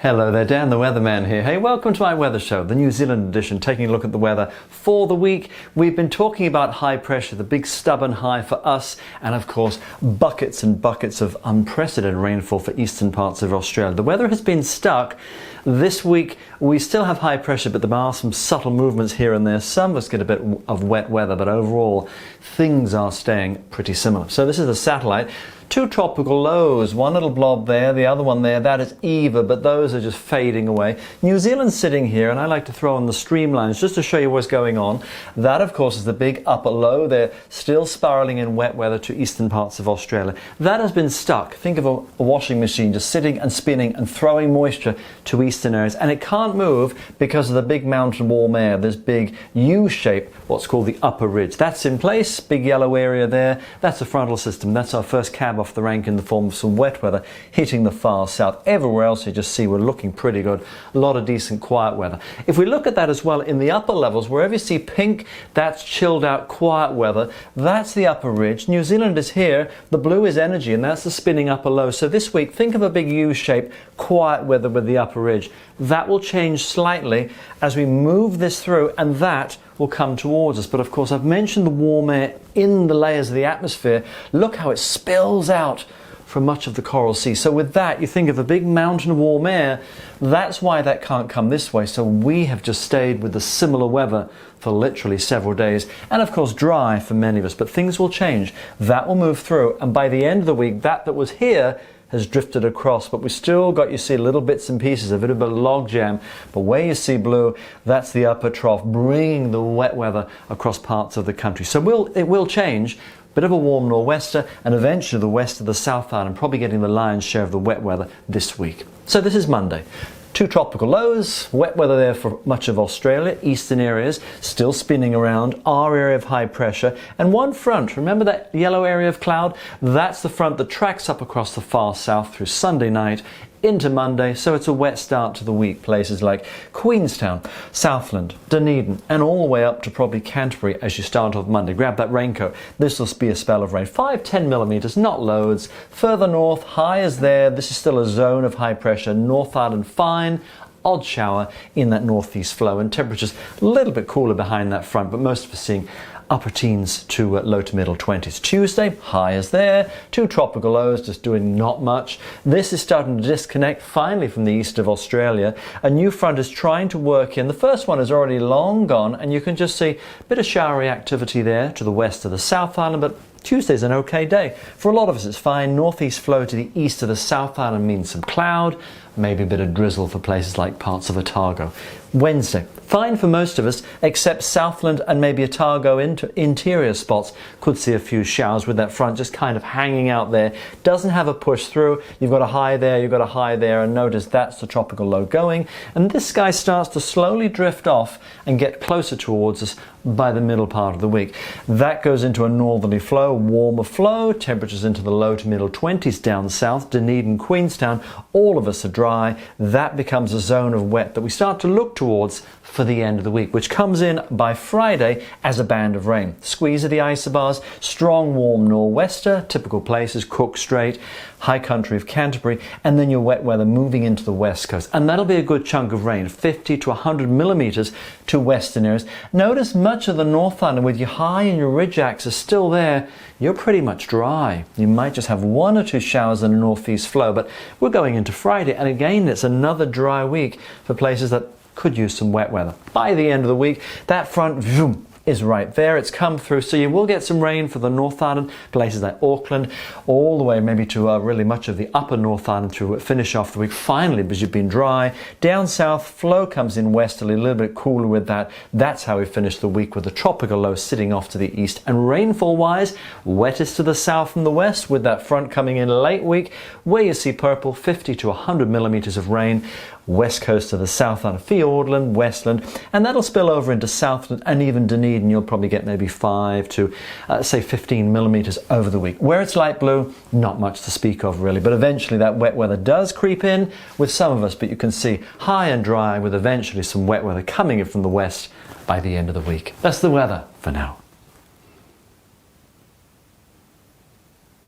Hello there, Dan the Weatherman here. Hey, welcome to my weather show, the New Zealand edition, taking a look at the weather for the week. We've been talking about high pressure, the big stubborn high for us, and of course, buckets and buckets of unprecedented rainfall for eastern parts of Australia. The weather has been stuck. This week, we still have high pressure, but there are some subtle movements here and there. Some of us get a bit of wet weather, but overall, things are staying pretty similar. So this is a satellite. Two tropical lows, one little blob there, the other one there, that is Eva, but those are just fading away. New Zealand's sitting here, and I like to throw on the streamlines just to show you what's going on. That, of course, is the big upper low. They're still spiraling in wet weather to eastern parts of Australia. That has been stuck. Think of a washing machine just sitting and spinning and throwing moisture to eastern areas, and it can't move because of the big mountain warm air, this big U shape, what's called the upper ridge. That's in place, big yellow area there. That's the frontal system. That's our first cab off the rank in the form of some wet weather hitting the far south. Everywhere else you just see we're looking pretty good. A lot of decent quiet weather. If we look at that as well in the upper levels, wherever you see pink, that's chilled out quiet weather. That's the upper ridge. New Zealand is here. The blue is energy, and that's the spinning upper low. So this week, think of a big U shape, quiet weather with the upper ridge. That will change slightly as we move this through, and that will come towards us. But of course, I've mentioned the warm air in the layers of the atmosphere. Look how it spills out from much of the coral sea. So with that, you think of a big mountain of warm air. That's why that can't come this way. So we have just stayed with the similar weather for literally several days, and of course dry for many of us. But things will change. That will move through, and by the end of the week, that was here has drifted across, but we still got, you see, little bits and pieces, a bit of a log jam. But where you see blue, that's the upper trough, bringing the wet weather across parts of the country. So it will change. Bit of a warm nor'wester, and eventually the west of the South Island, probably getting the lion's share of the wet weather this week. So this is Monday. Two tropical lows, wet weather there for much of Australia, eastern areas, still spinning around, our area of high pressure, and one front. Remember that yellow area of cloud? That's the front that tracks up across the far south through Sunday night into Monday, so it's a wet start to the week. Places like Queenstown, Southland, Dunedin, and all the way up to probably Canterbury as you start off Monday. Grab that raincoat. This will be a spell of rain. 5-10 millimetres, not loads. Further north, high is there. This is still a zone of high pressure. North Island, fine. Odd shower in that northeast flow, and temperatures a little bit cooler behind that front, but most of us seeing upper teens to low to middle 20s. Tuesday, high is there. Two tropical lows, just doing not much. This is starting to disconnect finally from the east of Australia. A new front is trying to work in. The first one is already long gone, and you can just see a bit of showery activity there to the west of the South Island, but Tuesday's an okay day. For a lot of us it's fine. Northeast flow to the east of the South Island means some cloud, maybe a bit of drizzle for places like parts of Otago. Wednesday, fine for most of us, except Southland and maybe Otago interior spots could see a few showers with that front just kind of hanging out there. Doesn't have a push through. You've got a high there, you've got a high there, and notice that's the tropical low going. And this guy starts to slowly drift off and get closer towards us by the middle part of the week. That goes into a northerly flow, warmer flow, temperatures into the low to middle 20s down south, Dunedin, Queenstown, all of us are dry. That becomes a zone of wet that we start to look towards for the end of the week, which comes in by Friday as a band of rain. Squeeze of the isobars, strong warm nor'wester, typical places, Cook Strait, high country of Canterbury, and then your wet weather moving into the west coast. And that'll be a good chunk of rain, 50 to 100 millimetres to western areas. Notice much of the North Island with your high and your ridge axis still there, you're pretty much dry. You might just have one or two showers in a northeast flow, but we're going into Friday, and again, it's another dry week for places that could use some wet weather. By the end of the week, that front is right there. It's come through, so you will get some rain for the North Island, places like Auckland, all the way maybe to really much of the upper North Island through finish off the week. Finally, because you've been dry, down south, flow comes in westerly, a little bit cooler with that. That's how we finish the week with the tropical low sitting off to the east. And rainfall-wise, wettest to the south and the west with that front coming in late week, where you see purple, 50 to 100 millimetres of rain. West coast of the South Island, Fiordland, Westland, and that'll spill over into Southland and even Dunedin. You'll probably get maybe 5 to say 15 millimetres over the week. Where it's light blue, not much to speak of really, but eventually that wet weather does creep in with some of us, but you can see high and dry with eventually some wet weather coming in from the west by the end of the week. That's the weather for now.